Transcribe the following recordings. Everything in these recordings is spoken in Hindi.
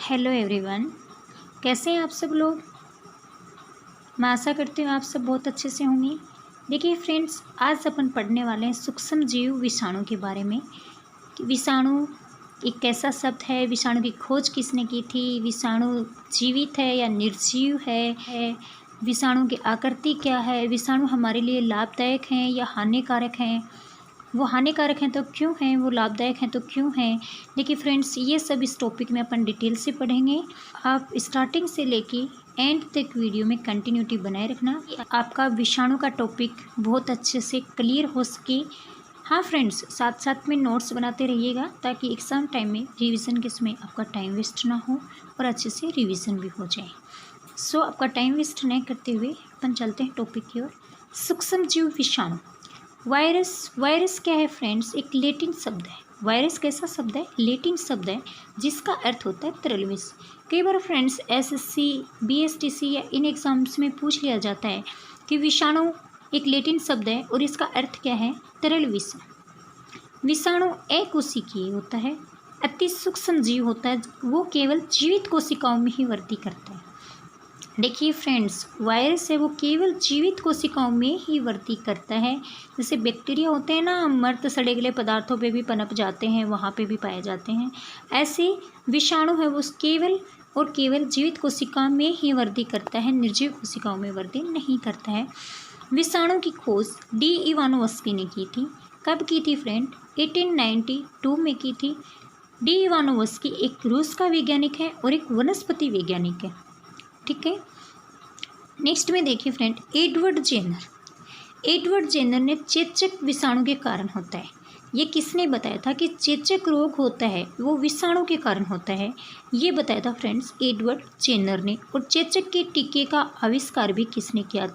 हेलो एवरीवन, कैसे हैं आप सब लोग। मैं आशा करती हूँ आप सब बहुत अच्छे से होंगे। देखिए फ्रेंड्स, आज अपन पढ़ने वाले हैं सूक्ष्म जीव विषाणु के बारे में कि विषाणु एक कैसा शब्द है, विषाणु की खोज किसने की थी, विषाणु जीवित है या निर्जीव है, विषाणु की आकृति क्या है, विषाणु हमारे लिए लाभदायक हैं या हानिकारक हैं, वो हानिकारक हैं तो क्यों हैं, वो लाभदायक हैं तो क्यों हैं। देखिए फ्रेंड्स, ये सब इस टॉपिक में अपन डिटेल से पढ़ेंगे। आप स्टार्टिंग से लेके एंड तक वीडियो में कंटिन्यूटी बनाए रखना, आपका विषाणु का टॉपिक बहुत अच्छे से क्लियर हो सके। हाँ फ्रेंड्स, साथ साथ में नोट्स बनाते रहिएगा ताकि एग्ज़ाम टाइम में रिवीजन के समय आपका टाइम वेस्ट ना हो और अच्छे से रिवीजन भी हो जाए। सो आपका टाइम वेस्ट नहीं करते हुए अपन चलते हैं टॉपिक की ओर। सूक्ष्म जीव विषाणु। वायरस क्या है फ्रेंड्स, एक लैटिन शब्द है। वायरस कैसा शब्द है, लैटिन शब्द है जिसका अर्थ होता है तरल विष। कई बार फ्रेंड्स एसएससी, बीएसटीसी या इन एग्जाम्स में पूछ लिया जाता है कि विषाणु एक लैटिन शब्द है और इसका अर्थ क्या है, तरल विष। विषाणु अकोशिकीय होता है, अति सूक्ष्म जीव होता है, वो केवल जीवित कोशिकाओं में ही वृद्धि करता है। देखिए फ्रेंड्स, वायरस है वो केवल जीवित कोशिकाओं में ही वृद्धि करता है। जैसे बैक्टीरिया होते हैं ना, मृत सड़े गले पदार्थों पे भी पनप जाते हैं, वहाँ पे भी पाए जाते हैं। ऐसे विषाणु है वो केवल और केवल जीवित कोशिका में ही वृद्धि करता है, निर्जीव कोशिकाओं में वृद्धि नहीं करता है। विषाणु की खोज डी इवानोव्स्की ने की थी। कब की थी फ्रेंड, 1892 में की थी। डी इवानोव्स्की एक रूस का वैज्ञानिक है और एक वनस्पति वैज्ञानिक है, ठीक है। नेक्स्ट में देखिए फ्रेंड, एडवर्ड जेनर ने चेचक विषाणु के कारण होता है। ये किसने बताया था कि चेचक रोग होता है वो विषाणु के कारण होता है, ये बताया था फ्रेंड्स एडवर्ड जेनर ने। और चेचक के टीके का आविष्कार भी किसने किया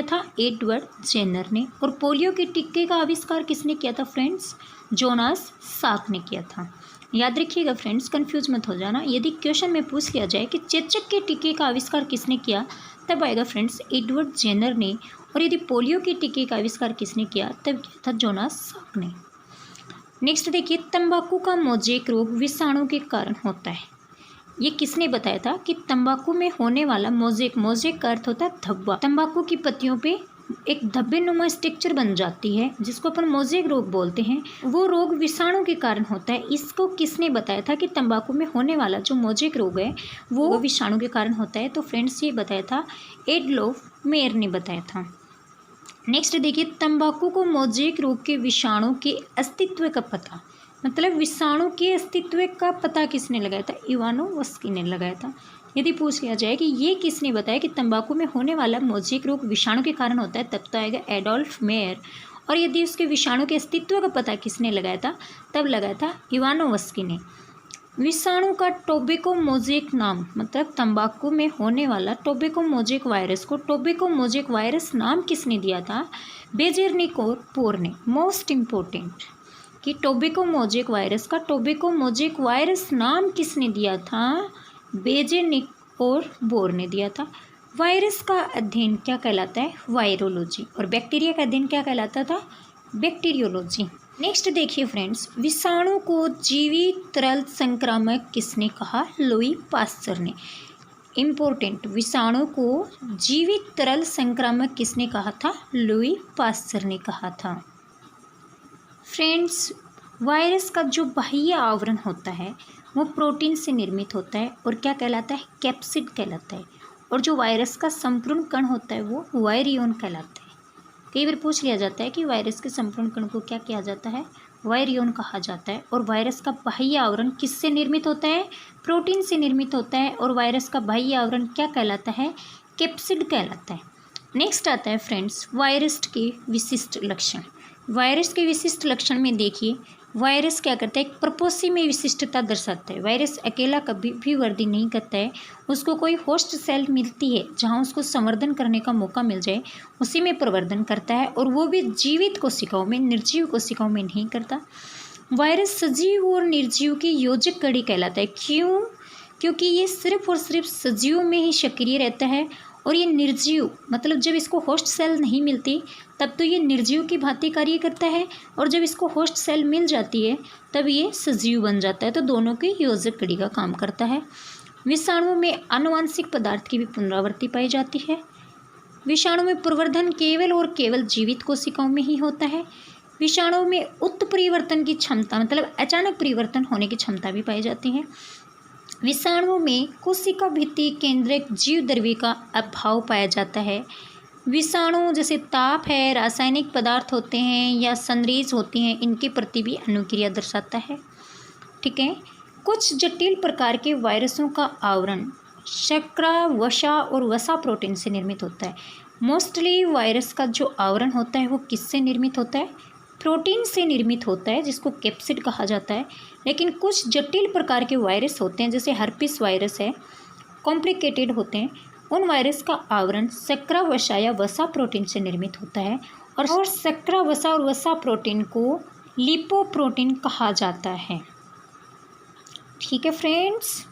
था, एडवर्ड जेनर ने। और पोलियो के टीके का आविष्कार किसने किया था फ्रेंड्स, जोनास साल्क ने किया था। याद रखिएगा फ्रेंड्स, कंफ्यूज मत हो जाना। यदि क्वेश्चन में पूछ लिया जाए कि चेचक के टीके का आविष्कार किसने किया, तब आएगा फ्रेंड्स एडवर्ड जेनर ने। और यदि पोलियो के टीके का आविष्कार किसने किया, तब किया था जोनास साल्क ने। नेक्स्ट देखिए, तंबाकू का मोज़ेक रोग विषाणु के कारण होता है। ये किसने बताया था कि तंबाकू में होने वाला मोज़ेक का अर्थ होता है धब्बा। तंबाकू की पत्तियों पे एक धब्बे नुमा स्ट्रक्चर बन जाती है जिसको अपन मोज़ेक रोग बोलते हैं, वो रोग विषाणु के कारण होता है। इसको किसने बताया था कि तंबाकू में होने वाला जो मोज़ेक रोग है वो विषाणु के कारण होता है, तो फ्रेंड्स ये बताया था एडोल्फ मेयर ने बताया था। नेक्स्ट देखिए, तंबाकू को मोज़ेक रोग के विषाणु के अस्तित्व का पता, मतलब विषाणु के अस्तित्व का पता किसने लगाया था, इवानोव्स्की ने लगाया था। यदि पूछ लिया जाए कि ये किसने बताया कि तंबाकू में होने वाला मोज़ेक रोग विषाणु के कारण होता है, तब तो आएगा एडोल्फ मेयर। और यदि उसके विषाणु के अस्तित्व का पता किसने लगाया था, तब लगाया था इवानोव्स्की ने। विषाणु का टोबैको मोज़ेक नाम, मतलब तंबाकू में होने वाला टोबैको मोज़ेक वायरस को टोबैको मोज़ेक वायरस नाम किसने दिया था, बेजेरनिक और पोर ने। मोस्ट इम्पोर्टेंट कि टोबैको मोज़ेक वायरस का टोबैको मोज़ेक वायरस नाम किसने दिया था, बेजेरनिक और बोर ने दिया था। वायरस का अध्ययन क्या कहलाता है, वायरोलॉजी। और बैक्टीरिया का अध्ययन क्या कहलाता था, बैक्टीरियोलॉजी। नेक्स्ट देखिए फ्रेंड्स, विषाणु को जीवित तरल संक्रामक किसने कहा, लुई पास्चर ने। इम्पोर्टेंट, विषाणु को जीवित तरल संक्रामक किसने कहा था, लुई पास्चर ने कहा था। फ्रेंड्स, वायरस का जो बाह्य आवरण होता है वो प्रोटीन से निर्मित होता है और क्या कहलाता है, कैप्सिड कहलाता है। और जो वायरस का संपूर्ण कण होता है वो वायरियोन कहलाता है। कई बार पूछ लिया जाता है कि वायरस के संपूर्ण कण को क्या किया जाता है, वायरियोन कहा जाता है। और वायरस का बाह्य आवरण किससे निर्मित होता है, प्रोटीन से निर्मित होता है। और वायरस का बाह्य आवरण क्या कहलाता है, कैप्सिड कहलाता है। नेक्स्ट आता है फ्रेंड्स, वायरस के विशिष्ट लक्षण। वायरस के विशिष्ट लक्षण में देखिए, वायरस क्या करता है, एक प्रपोसी में विशिष्टता दर्शाता है। वायरस अकेला कभी भी वृद्धि नहीं करता है, उसको कोई होस्ट सेल मिलती है जहाँ उसको संवर्धन करने का मौका मिल जाए, उसी में प्रवर्धन करता है। और वो भी जीवित कोशिकाओं में, निर्जीव कोशिकाओं में नहीं करता। वायरस सजीव और निर्जीव की योजक कड़ी कहलाता है। क्यों, क्योंकि ये सिर्फ और सिर्फ सजीव में ही सक्रिय रहता है और ये निर्जीव मतलब जब इसको होस्ट सेल नहीं मिलती तब तो ये निर्जीव की भांति कार्य करता है, और जब इसको होस्ट सेल मिल जाती है तब ये सजीव बन जाता है। तो दोनों की योजक कड़ी का काम करता है। विषाणुओं में आनुवांशिक पदार्थ की भी पुनरावृत्ति पाई जाती है। विषाणु में प्रवर्धन केवल और केवल जीवित कोशिकाओं में ही होता है। विषाणु में उत्परिवर्तन की क्षमता मतलब अचानक परिवर्तन होने की क्षमता भी पाई जाती है। विषाणुओं में कोशिका भित्ति केंद्रक जीवद्रव्य का अभाव पाया जाता है। विषाणु जैसे ताप है, रासायनिक पदार्थ होते हैं या संरेज होती हैं, इनके प्रति भी अनुक्रिया दर्शाता है। ठीक है। कुछ जटिल प्रकार के वायरसों का आवरण शर्करा, वसा और वसा प्रोटीन से निर्मित होता है। मोस्टली वायरस का जो आवरण होता है वो किससे निर्मित होता है? प्रोटीन से निर्मित होता है, जिसको कैप्सिड कहा जाता है। लेकिन कुछ जटिल प्रकार के वायरस होते हैं, जैसे हर्पिस वायरस है, कॉम्प्लिकेटेड होते हैं, उन वायरस का आवरण शर्करा, वसा या वसा प्रोटीन से निर्मित होता है। और शर्करा, वसा और वसा प्रोटीन को लिपोप्रोटीन कहा जाता है। ठीक है फ्रेंड्स।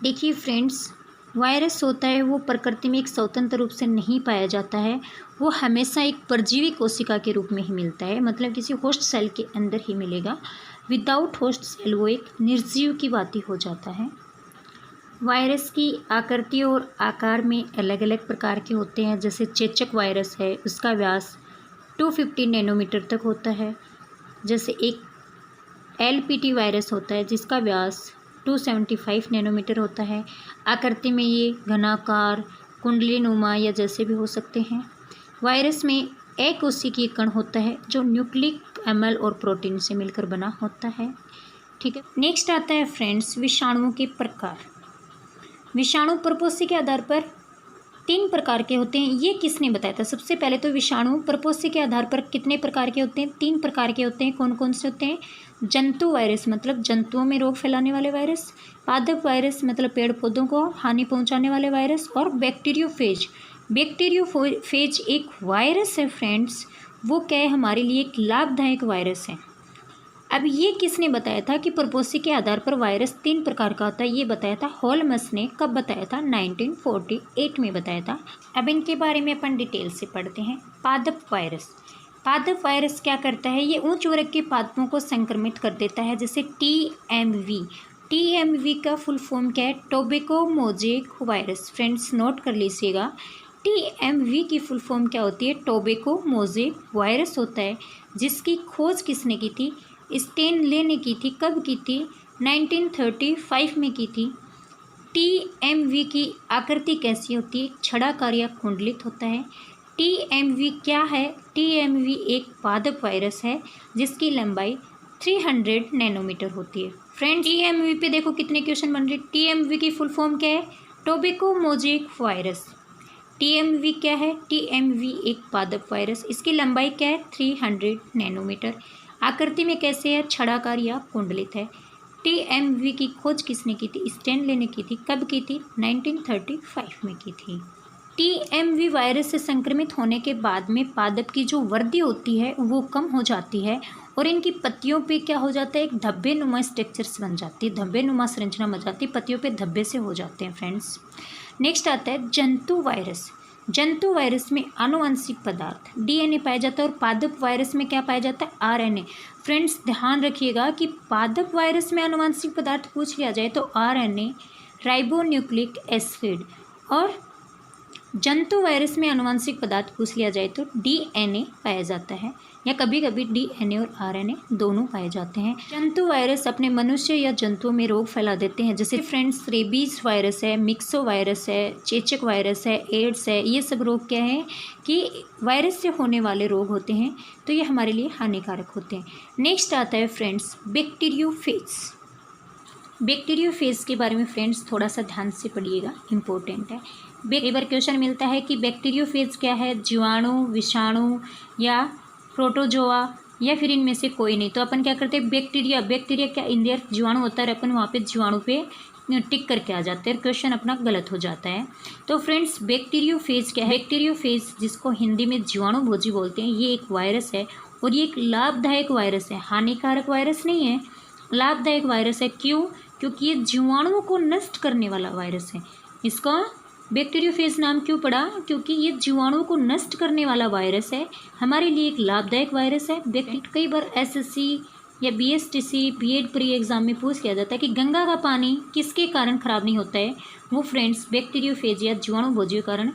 देखिए फ्रेंड्स, वायरस होता है वो प्रकृति में एक स्वतंत्र रूप से नहीं पाया जाता है, वो हमेशा एक परजीवी कोशिका के रूप में ही मिलता है, मतलब किसी होस्ट सेल के अंदर ही मिलेगा। विदाउट होस्ट सेल वो एक निर्जीव की भांति हो जाता है। वायरस की आकृति और आकार में अलग अलग प्रकार के होते हैं, जैसे चेचक वायरस है, उसका व्यास 250 नैनोमीटर तक होता है। जैसे एक LPT वायरस होता है जिसका व्यास 275 नैनोमीटर होता है। आकृति में ये घनाकार, कुंडलीनुमा या जैसे भी हो सकते हैं। वायरस में अकोशिकीय कण होता है जो न्यूक्लिक एमएल और प्रोटीन से मिलकर बना होता है। ठीक है। नेक्स्ट आता है फ्रेंड्स विषाणुओं के प्रकार। विषाणु प्रपोष्य के आधार पर 3 प्रकार के होते हैं। ये किसने बताया था? सबसे पहले तो विषाणु प्रपोष्य के आधार पर कितने प्रकार के होते हैं? 3 प्रकार के होते हैं। कौन कौन से होते हैं? जंतु वायरस मतलब जंतुओं में रोग फैलाने वाले वायरस, पादप वायरस मतलब पेड़ पौधों को हानि पहुंचाने वाले वायरस, और बैक्टीरियोफेज। बैक्टीरियोफेज एक वायरस है फ्रेंड्स, वो क्या है? हमारे लिए एक लाभदायक वायरस है। अब ये किसने बताया था कि प्रपोष्य के आधार पर वायरस 3 प्रकार का होता है? ये बताया था होल्मस ने। कब बताया था? 1948 में बताया था। अब इनके बारे में अपन डिटेल से पढ़ते हैं। पादप वायरस। पादप वायरस क्या करता है? ये उच्च वर्ग के पादपों को संक्रमित कर देता है, जैसे TMV। TMV का फुल फॉर्म क्या है? Tobacco mosaic virus. Friends note कर लीजिएगा, TMV की फुल फॉर्म क्या होती है? टोबैको मोज़ेक वायरस होता है, जिसकी खोज किसने की थी? स्टेनले ने की थी। कब की थी? 1935 में की थी। TMV की आकृति कैसी होती है? छड़ाकार या कुंडलित होता है। TMV क्या है? TMV एक पादप वायरस है जिसकी लंबाई 300 नैनोमीटर होती है। फ्रेंड्स TMV पे देखो कितने क्वेश्चन बन रहे। TMV की फुल फॉर्म क्या है? Tobacco mosaic virus. TMV क्या है? TMV एक पादप वायरस, इसकी लंबाई क्या है? 300 नैनोमीटर। आकृति में कैसे है? छड़ाकार या कुंडलित है। TMV की खोज किसने की थी? स्टेनले ने की थी। कब की थी? 1935 में की थी। TMV वायरस से संक्रमित होने के बाद में पादप की जो वृद्धि होती है वो कम हो जाती है, और इनकी पत्तियों पे क्या हो जाता है? एक धब्बे नुमा स्ट्रक्चर्स बन जाती है, धब्बे नुमा संरचना बन जाती है, पत्तियों पे धब्बे से हो जाते हैं फ्रेंड्स। नेक्स्ट आता है जंतु वायरस। जंतु वायरस में आनुवंशिक पदार्थ DNA पाया जाता है, और पादप वायरस में क्या पाया जाता है? RNA। फ्रेंड्स ध्यान रखिएगा कि पादप वायरस में आनुवंशिक पदार्थ पूछ लिया जाए तो RNA, राइबोन्यूक्लिक एसिड, और जंतु वायरस में आनुवंशिक पदार्थ पूछ लिया जाए तो DNA पाया जाता है, या कभी कभी DNA और RNA दोनों पाए जाते हैं। जंतु वायरस अपने मनुष्य या जंतुओं में रोग फैला देते हैं, जैसे फ्रेंड्स रेबीज वायरस है, मिक्सो वायरस है, चेचक वायरस है, एड्स है। ये सब रोग क्या है कि वायरस से होने वाले रोग होते हैं, तो ये हमारे लिए हानिकारक होते हैं। नेक्स्ट आता है फ्रेंड्स बैक्टीरियोफेज। बैक्टीरियोफेज के बारे में फ्रेंड्स थोड़ा सा ध्यान से पढ़िएगा, इंपॉर्टेंट है। कई बार क्वेश्चन मिलता है कि बैक्टीरियोफेज क्या है? जीवाणु, विषाणु या प्रोटोजोआ, या फिर इनमें से कोई नहीं। तो अपन क्या करते हैं? बैक्टीरिया क्या इंडियर जीवाणु होता है, अपन वहाँ पे जीवाणु पे टिक करके आ जाते हैं, क्वेश्चन अपना गलत हो जाता है। तो फ्रेंड्स बैक्टीरियोफेज क्या है? बैक्टीरियोफेज जिसको हिंदी में जीवाणु भोजी बोलते हैं, ये एक वायरस है, और ये एक लाभदायक वायरस है, हानिकारक वायरस नहीं है, लाभदायक वायरस है। क्यों? क्योंकि ये जीवाणुओं को नष्ट करने वाला वायरस है। इसका बैक्टीरियोफेज नाम क्यों पड़ा? क्योंकि ये जीवाणुओं को नष्ट करने वाला वायरस है, हमारे लिए एक लाभदायक वायरस है। कई बार एसएससी या बीएसटीसी बीएड प्री एग्जाम में पूछ लिया जाता है कि गंगा का पानी किसके कारण खराब नहीं होता है? वो फ्रेंड्स बैक्टीरियोफेज या जीवाणु भोजियों के कारण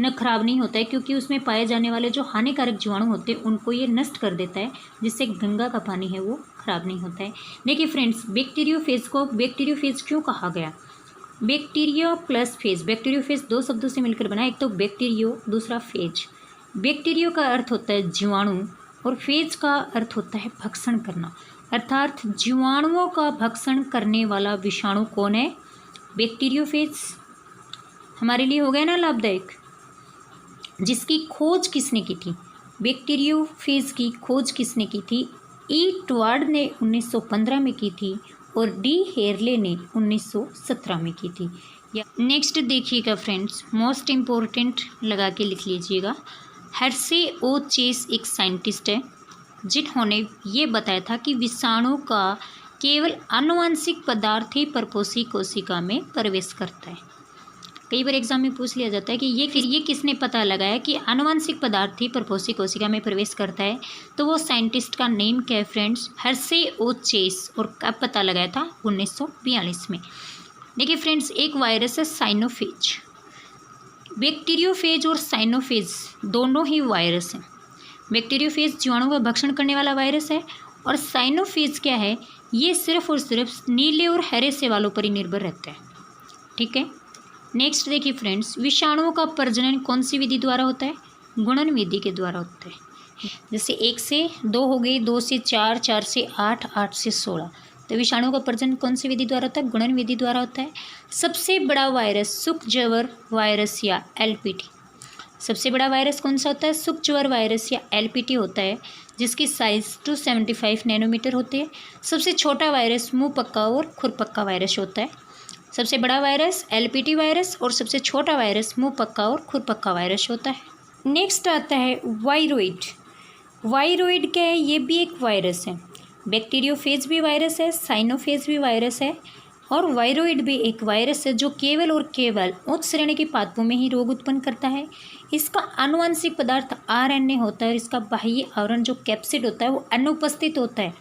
न खराब नहीं होता है, क्योंकि उसमें पाए जाने वाले जो हानिकारक जीवाणु होते हैं उनको ये नष्ट कर देता है, जिससे गंगा का पानी है वो खराब नहीं होता है। देखिए फ्रेंड्स, बैक्टीरियोफेज को बैक्टीरियोफेज क्यों कहा गया? बैक्टीरिया प्लस फेज, बैक्टीरियोफेज दो शब्दों से मिलकर बना, एक तो बैक्टीरियो, दूसरा फेज। बैक्टीरियो का अर्थ होता है जीवाणु और फेज का अर्थ होता है भक्षण करना, अर्थात जीवाणुओं का भक्षण करने वाला विषाणु कौन है? बैक्टीरियोफेज। हमारे लिए हो गया ना लाभदायक। जिसकी खोज किसने की थी? बैक्टीरियोफेज की खोज किसने की थी? ई ट्वार्ड ने 1915 में की थी और डी हेरले ने 1917 में की थी। नेक्स्ट देखिएगा फ्रेंड्स, मोस्ट इम्पोर्टेंट लगा के लिख लीजिएगा। हर्शे ओ चेस एक साइंटिस्ट है जिन्होंने ये बताया था कि विषाणु का केवल आनुवंशिक पदार्थ ही परपोषी कोशिका में प्रवेश करता है। कई बार एग्जाम में पूछ लिया जाता है कि ये किसने पता लगाया कि आनुवंशिक पदार्थ ही परपोषी कोशिका में प्रवेश करता है? तो वो साइंटिस्ट का नेम क्या है फ्रेंड्स? हर्शे ओ चेस। और कब पता लगाया था? 1942 में। देखिए फ्रेंड्स, एक वायरस है साइनोफेज। बैक्टीरियोफेज और साइनोफेज दोनों ही वायरस हैं। बैक्टीरियोफेज जीवाणु का भक्षण करने वाला वायरस है और साइनोफेज क्या है? ये सिर्फ और सिर्फ नीले और हरे सेवालों पर ही निर्भर रहता है। ठीक है। नेक्स्ट देखिए फ्रेंड्स, विषाणुओं का प्रजनन कौन सी विधि द्वारा होता है? गुणन विधि के द्वारा होता है। जैसे 1 से 2 हो गई, 2 से 4, 4 से 8, 8 से 16। तो विषाणुओं का प्रजनन कौन सी विधि द्वारा होता है? गुणन विधि द्वारा होता है। सबसे बड़ा वायरस सुख-ज्वर वायरस या एलपीटी। सबसे बड़ा वायरस कौन सा होता है? सुख-ज्वर वायरस या एलपीटी होता है, जिसकी साइज 275 नैनोमीटर होती है। सबसे छोटा वायरस मुंह पक्का और खुरपक्का वायरस होता है। सबसे बड़ा वायरस एलपीटी वायरस और सबसे छोटा वायरस मुंह पक्का और खुरपक्का वायरस होता है। नेक्स्ट आता है वायरोइड। वायरोइड क्या है? ये भी एक वायरस है। बैक्टीरियोफेज भी वायरस है, साइनोफेज भी वायरस है और वायरोइड भी एक वायरस है जो केवल और केवल उच्च श्रेणी के पादपों में ही रोग उत्पन्न करता है। इसका आनुवंशिक पदार्थ आरएनए होता है और इसका बाह्य आवरण जो कैप्सिड होता है वो अनुपस्थित होता है।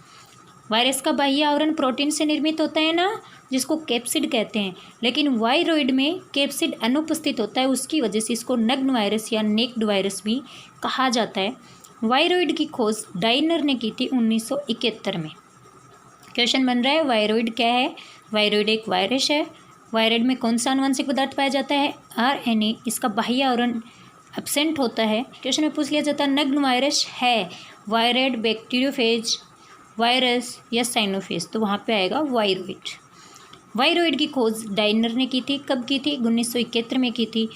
वायरस का बाह्य आवरण प्रोटीन से निर्मित होता है ना, जिसको कैप्सिड कहते हैं, लेकिन वायरोइड में कैप्सिड अनुपस्थित होता है। उसकी वजह से इसको नग्न वायरस या नेक्ड वायरस भी कहा जाता है। वायरोइड की खोज डाइनर ने की थी 1971 में। क्वेश्चन बन रहा है वायरोइड क्या है? वायरोइड एक वायरस है। वायरोइड में कौन सा आनुवंशिक पदार्थ पाया जाता है? आरएनए। इसका बाह्य आवरण एब्सेंट होता है। क्वेश्चन में पूछ लिया जाता है नग्न वायरस है वायरोइड, बैक्टीरियोफेज वायरस या साइनोफेज, तो वहाँ पे आएगा वायरोइड। वायरोइड की खोज डाइनर ने की थी। कब की थी? 1971 में की थी।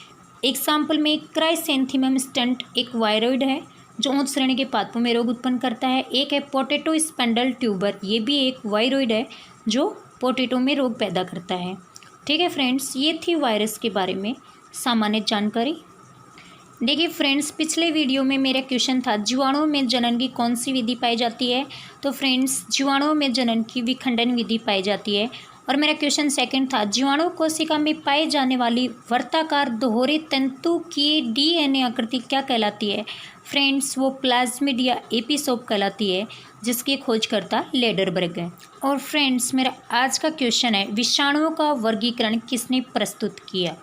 एग्जाम्पल में क्राइसेंथेमम स्टंट एक वायरोइड है जो उच्च श्रेणी के पादपों में रोग उत्पन्न करता है। एक है पोटैटो स्पेंडल ट्यूबर, ये भी एक वायरोइड है जो पोटैटो में रोग पैदा करता है। ठीक है फ्रेंड्स, ये थी वायरस के बारे में सामान्य जानकारी। देखिए फ्रेंड्स, पिछले वीडियो में मेरा क्वेश्चन था जीवाणुओं में जनन की कौन सी विधि पाई जाती है? तो फ्रेंड्स, जीवाणुओं में जनन की विखंडन विधि पाई जाती है। और मेरा क्वेश्चन सेकंड था जीवाणु कोशिका में पाई जाने वाली वर्ताकार दोहरे तंतु की डीएनए आकृति क्या कहलाती है? फ्रेंड्स, वो प्लाज्मिड या एपिसोप कहलाती है, जिसकी खोजकर्ता लेडरबर्ग है। और फ्रेंड्स, मेरा आज का क्वेश्चन है विषाणुओं का वर्गीकरण किसने प्रस्तुत किया?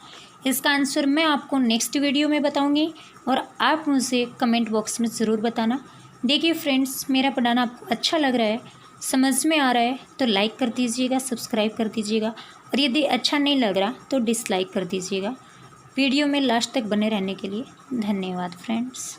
इसका आंसर मैं आपको नेक्स्ट वीडियो में बताऊंगी और आप मुझे कमेंट बॉक्स में ज़रूर बताना। देखिए फ्रेंड्स, मेरा पढ़ाना आपको अच्छा लग रहा है, समझ में आ रहा है तो लाइक कर दीजिएगा, सब्सक्राइब कर दीजिएगा और यदि अच्छा नहीं लग रहा तो डिसलाइक कर दीजिएगा। वीडियो में लास्ट तक बने रहने के लिए धन्यवाद फ्रेंड्स।